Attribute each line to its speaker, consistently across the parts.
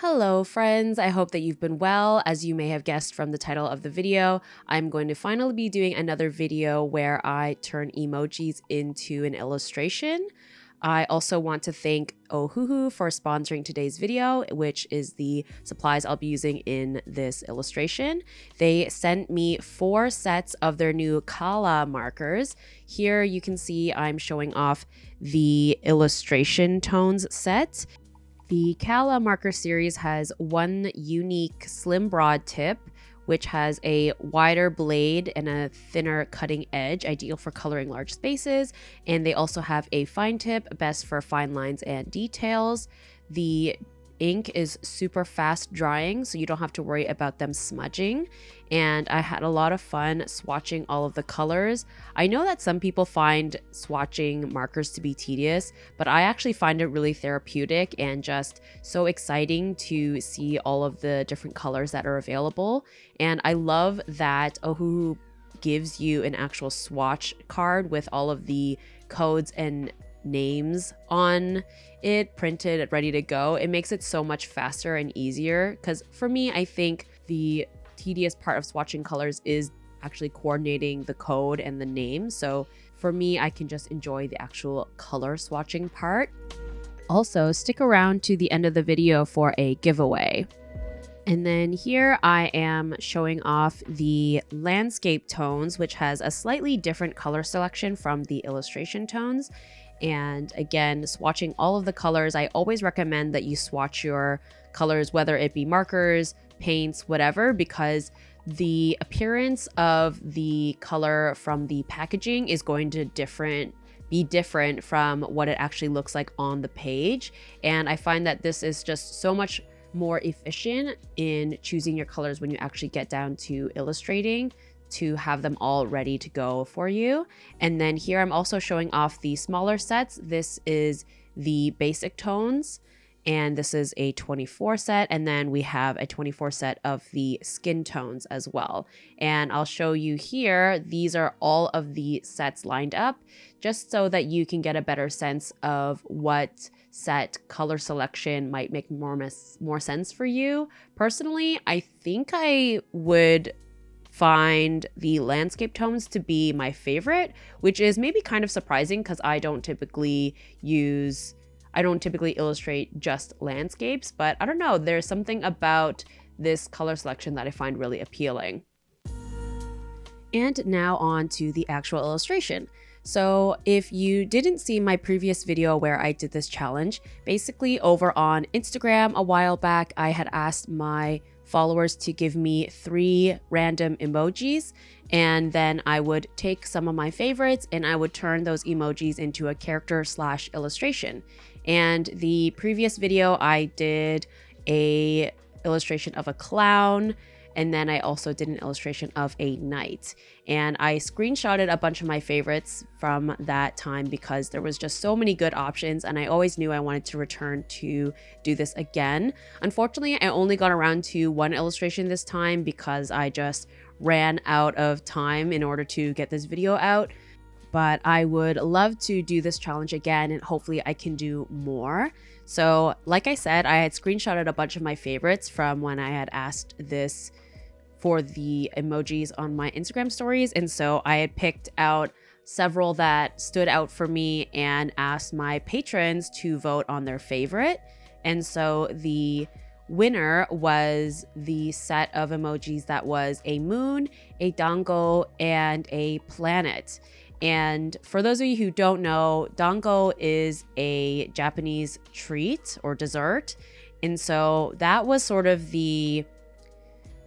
Speaker 1: Hello friends, I hope that you've been well. As you may have guessed from the title of the video, I'm going to finally be doing another video where I turn emojis into an illustration. I also want to thank Ohuhu for sponsoring today's video, which is the supplies I'll be using in this illustration. They sent me 4 sets of their new Kala markers. Here you can see I'm showing off the illustration tones set. The Kala marker series has one unique slim broad tip, which has a wider blade and a thinner cutting edge, ideal for coloring large spaces. And they also have a fine tip, best for fine lines and details. The ink is super fast drying, so you don't have to worry about them smudging. And I had a lot of fun swatching all of the colors. I know that some people find swatching markers to be tedious, but I actually find it really therapeutic and just so exciting to see all of the different colors that are available. And I love that Ohuhu gives you an actual swatch card with all of the codes and names on it printed ready to go. It makes it so much faster and easier, because for me, I think the tedious part of swatching colors is actually coordinating the code and the name. So for me, I can just enjoy the actual color swatching part. Also, stick around to the end of the video for a giveaway. And then here I am showing off the landscape tones, which has a slightly different color selection from the illustration tones. And again, swatching all of the colors, I always recommend that you swatch your colors, whether it be markers, paints, whatever, because the appearance of the color from the packaging is going to be different from what it actually looks like on the page. And I find that this is just so much more efficient in choosing your colors when you actually get down to illustrating, to have them all ready to go for you. And then here I'm also showing off the smaller sets. This is the basic tones, and this is a 24 set, and then we have a 24 set of the skin tones as well. And I'll show you here, these are all of the sets lined up, just so that you can get a better sense of what set color selection might make more sense for you. Personally, I think I would find the landscape tones to be my favorite, which is maybe kind of surprising because I don't typically illustrate just landscapes, but I don't know, there's something about this color selection that I find really appealing. And now on to the actual illustration. So if you didn't see my previous video where I did this challenge, basically over on Instagram a while back, I had asked my followers to give me 3 random emojis, and then I would take some of my favorites and I would turn those emojis into a character/illustration. And the previous video I did a illustration of a clown, and then I also did an illustration of a knight. And I screenshotted a bunch of my favorites from that time because there was just so many good options, and I always knew I wanted to return to do this again. Unfortunately, I only got around to 1 illustration this time because I just ran out of time in order to get this video out. But I would love to do this challenge again, and hopefully I can do more. So like I said, I had screenshotted a bunch of my favorites from when I had asked this for the emojis on my Instagram stories. And so I had picked out several that stood out for me and asked my patrons to vote on their favorite. And so the winner was the set of emojis that was a moon, a dango, and a planet. And for those of you who don't know, dango is a Japanese treat or dessert. And so that was sort of the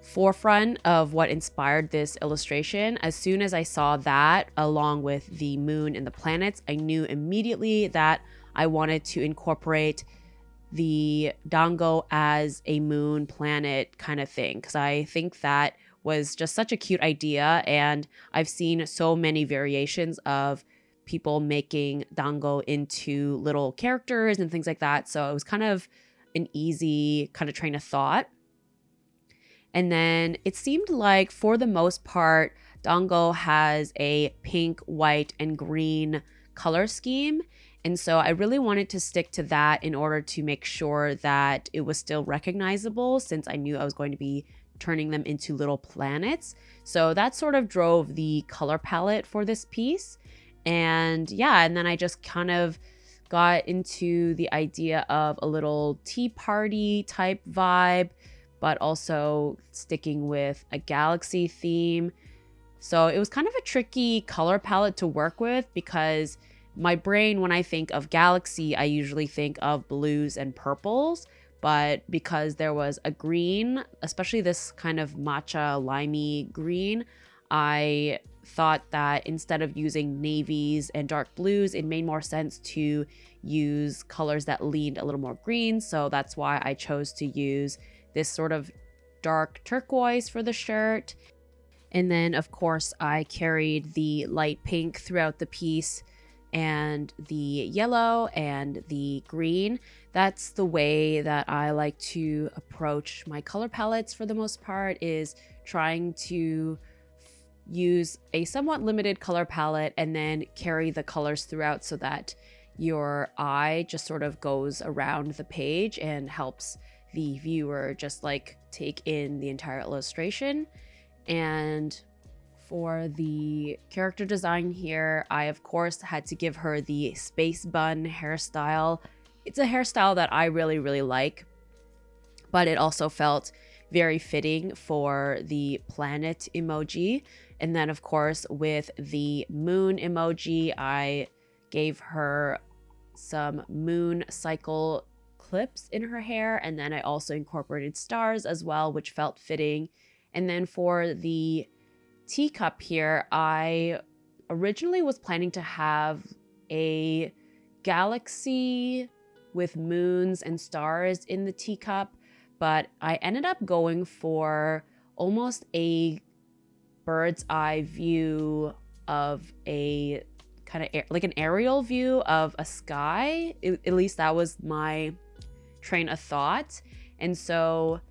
Speaker 1: forefront of what inspired this illustration. As soon as I saw that, along with the moon and the planets, I knew immediately that I wanted to incorporate the dango as a moon planet kind of thing, because I think that was just such a cute idea, and I've seen so many variations of people making dango into little characters and things like that, so it was kind of an easy kind of train of thought. And then it seemed like, for the most part, dango has a pink, white, and green color scheme. And so I really wanted to stick to that in order to make sure that it was still recognizable, since I knew I was going to be turning them into little planets. So that sort of drove the color palette for this piece. And yeah, and then I just kind of got into the idea of a little tea party type vibe, but also sticking with a galaxy theme. So it was kind of a tricky color palette to work with, because my brain, when I think of galaxy, I usually think of blues and purples. But because there was a green, especially this kind of matcha limey green, I thought that instead of using navies and dark blues, it made more sense to use colors that leaned a little more green. So that's why I chose to use this sort of dark turquoise for the shirt. And then, of course, I carried the light pink throughout the piece, and the yellow and the green. That's the way that I like to approach my color palettes for the most part, is trying to use a somewhat limited color palette and then carry the colors throughout, so that your eye just sort of goes around the page and helps the viewer just like take in the entire illustration. And for the character design here, I of course had to give her the space bun hairstyle. It's a hairstyle that I really like, but it also felt very fitting for the planet emoji. And then of course with the moon emoji, I gave her some moon cycle clips in her hair, and then I also incorporated stars as well, which felt fitting. And then for the teacup here, I originally was planning to have a galaxy with moons and stars in the teacup, but I ended up going for almost a bird's eye view of a kind of like an aerial view of a sky. At least that was my train of thought. And so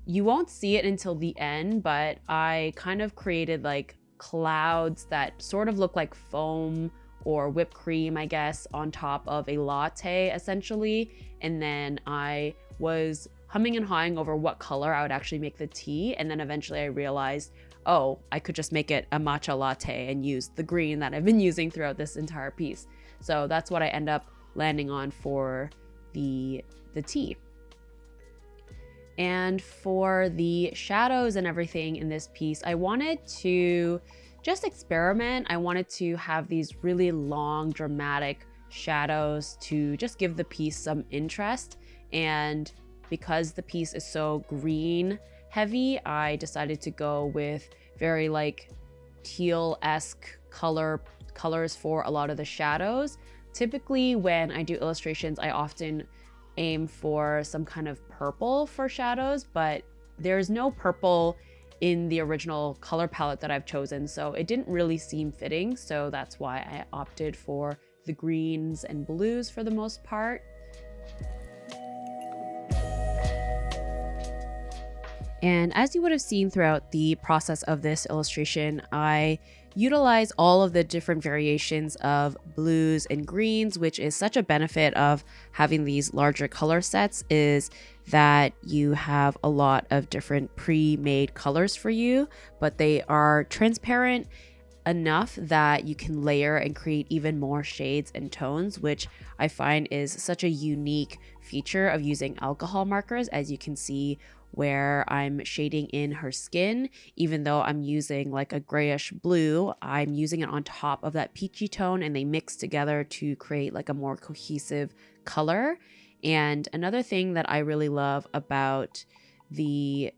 Speaker 1: you won't see it until the end, but I kind of created like clouds that sort of look like foam or whipped cream, I guess, on top of a latte essentially. And then I was humming and hawing over what color I would actually make the tea. And then eventually I realized, oh, I could just make it a matcha latte and use the green that I've been using throughout this entire piece. So that's what I end up landing on for the tea. And for the shadows and everything in this piece, I wanted to just experiment. I wanted to have these really long, dramatic shadows to just give the piece some interest. And because the piece is so green heavy, I decided to go with very like teal-esque colors for a lot of the shadows. Typically when I do illustrations, I often aim for some kind of purple for shadows, but there's no purple in the original color palette that I've chosen, so it didn't really seem fitting. So that's why I opted for the greens and blues for the most part. And as you would have seen throughout the process of this illustration, I utilize all of the different variations of blues and greens, which is such a benefit of having these larger color sets, is that you have a lot of different pre-made colors for you, but they are transparent enough that you can layer and create even more shades and tones, which I find is such a unique feature of using alcohol markers. As you can see where I'm shading in her skin, even though I'm using like a grayish blue, I'm using it on top of that peachy tone, and they mix together to create like a more cohesive color. And another thing that I really love about the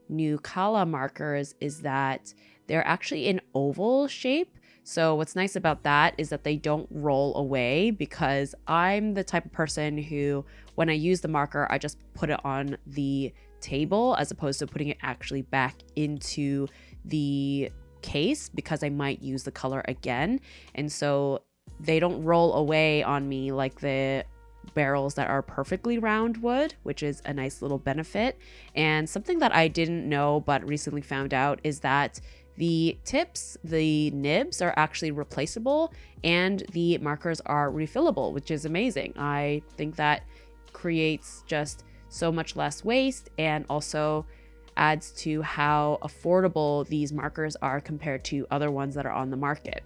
Speaker 1: new Kala markers is that they're actually in oval shape. So what's nice about that is that they don't roll away, because I'm the type of person who, when I use the marker, I just put it on the table as opposed to putting it actually back into the case, because I might use the color again. And so they don't roll away on me like the barrels that are perfectly round would, which is a nice little benefit. And something that I didn't know but recently found out is that The tips, the nibs are actually replaceable, and the markers are refillable, which is amazing. I think that creates just so much less waste and also adds to how affordable these markers are compared to other ones that are on the market.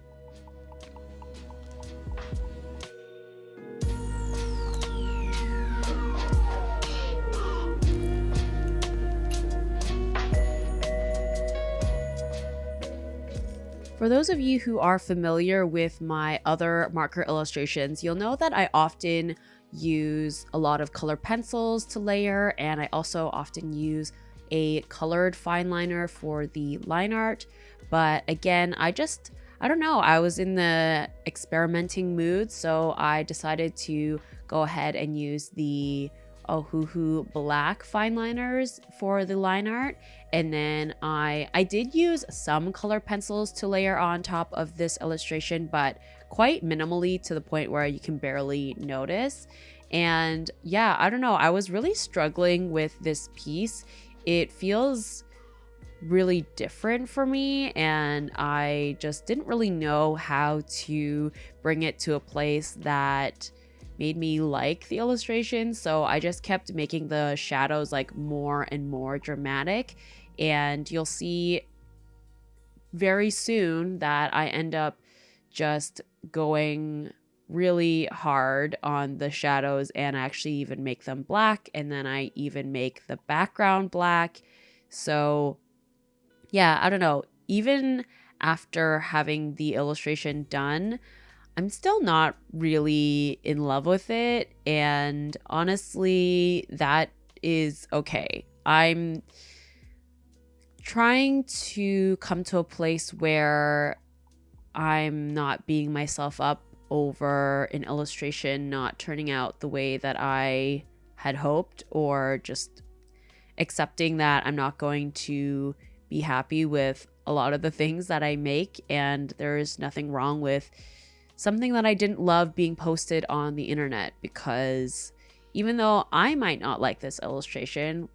Speaker 1: For those of you who are familiar with my other marker illustrations, you'll know that I often use a lot of color pencils to layer, and I also often use a colored fine liner for the line art. But again, I don't know, I was in the experimenting mood, so I decided to go ahead and use the Ohuhu black fine liners for the line art. And then I did use some color pencils to layer on top of this illustration, but quite minimally, to the point where you can barely notice. And yeah, I don't know, I was really struggling with this piece. It feels really different for me, and I just didn't really know how to bring it to a place that made me like the illustration. So I just kept making the shadows like more and more dramatic, and you'll see very soon that I end up just going really hard on the shadows, and I actually even make them black, and then I even make the background black. So yeah, I don't know, even after having the illustration done, I'm still not really in love with it, and honestly, that is okay. I'm trying to come to a place where I'm not beating myself up over an illustration not turning out the way that I had hoped, or just accepting that I'm not going to be happy with a lot of the things that I make, and there is nothing wrong with something that I didn't love being posted on the internet, because even though I might not like this illustration,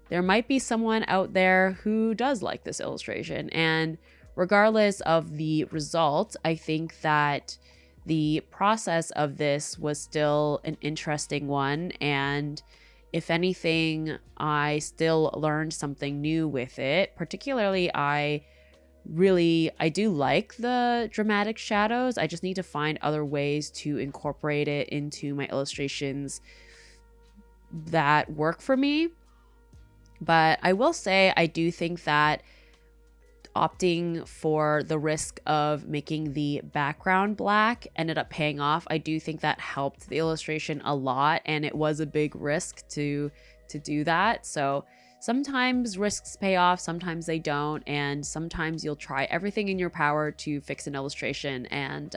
Speaker 1: there might be someone out there who does like this illustration. And regardless of the result, I think that the process of this was still an interesting one. And if anything, I still learned something new with it. Particularly, I do like the dramatic shadows. I just need to find other ways to incorporate it into my illustrations that work for me. But I will say, I do think that opting for the risk of making the background black ended up paying off. I do think that helped the illustration a lot, and it was a big risk to do that. So sometimes risks pay off, sometimes they don't, and sometimes you'll try everything in your power to fix an illustration, and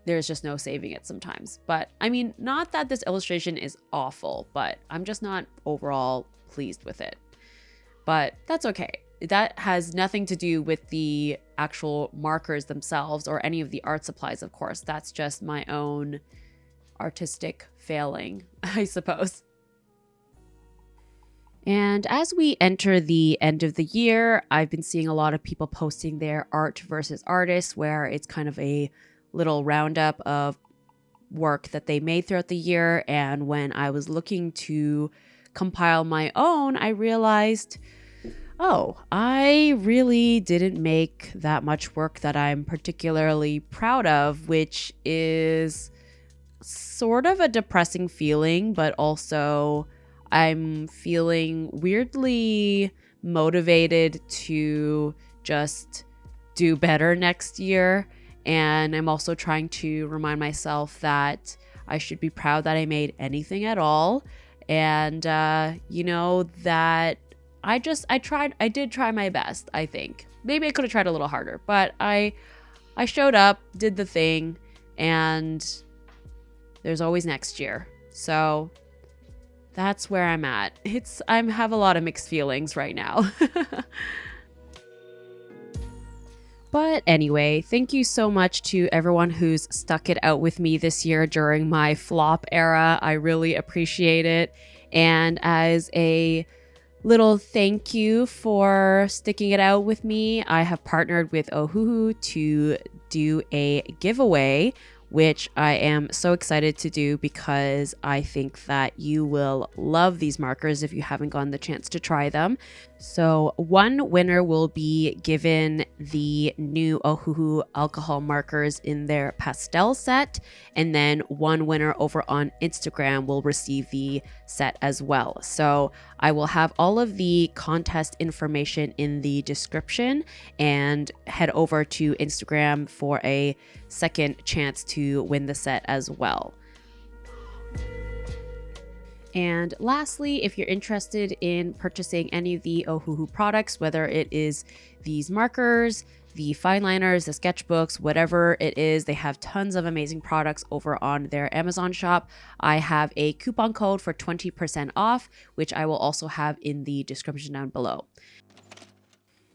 Speaker 1: there's just no saving it sometimes. But I mean, not that this illustration is awful, but I'm just not overall pleased with it. But that's okay. That has nothing to do with the actual markers themselves or any of the art supplies, of course. That's just my own artistic failing, I suppose. And as we enter the end of the year, I've been seeing a lot of people posting their art versus artists, where it's kind of a little roundup of work that they made throughout the year. And when I was looking to compile my own, I realized, oh, I really didn't make that much work that I'm particularly proud of, which is sort of a depressing feeling, but also I'm feeling weirdly motivated to just do better next year. And I'm also trying to remind myself that I should be proud that I made anything at all. And, that I did try my best, I think. Maybe I could have tried a little harder, but I showed up, did the thing, and there's always next year. So that's where I'm at. I have a lot of mixed feelings right now. But anyway, thank you so much to everyone who's stuck it out with me this year during my flop era. I really appreciate it. And as a Little thank you for sticking it out with me. I have partnered with Ohuhu to do a giveaway, which I am so excited to do because I think that you will love these markers if you haven't gotten the chance to try them. So one winner will be given the new Ohuhu alcohol markers in their pastel set, and then one winner over on Instagram will receive the set as well. So I will have all of the contest information in the description, and head over to Instagram for a second chance to win the set as well. And lastly, if you're interested in purchasing any of the Ohuhu products, whether it is these markers, the fine liners, the sketchbooks, whatever it is, they have tons of amazing products over on their Amazon shop. I have a coupon code for 20% off, which I will also have in the description down below.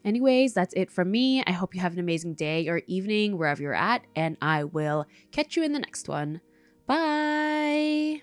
Speaker 1: Anyways, that's it from me. I hope you have an amazing day or evening wherever you're at, and I will catch you in the next one. Bye!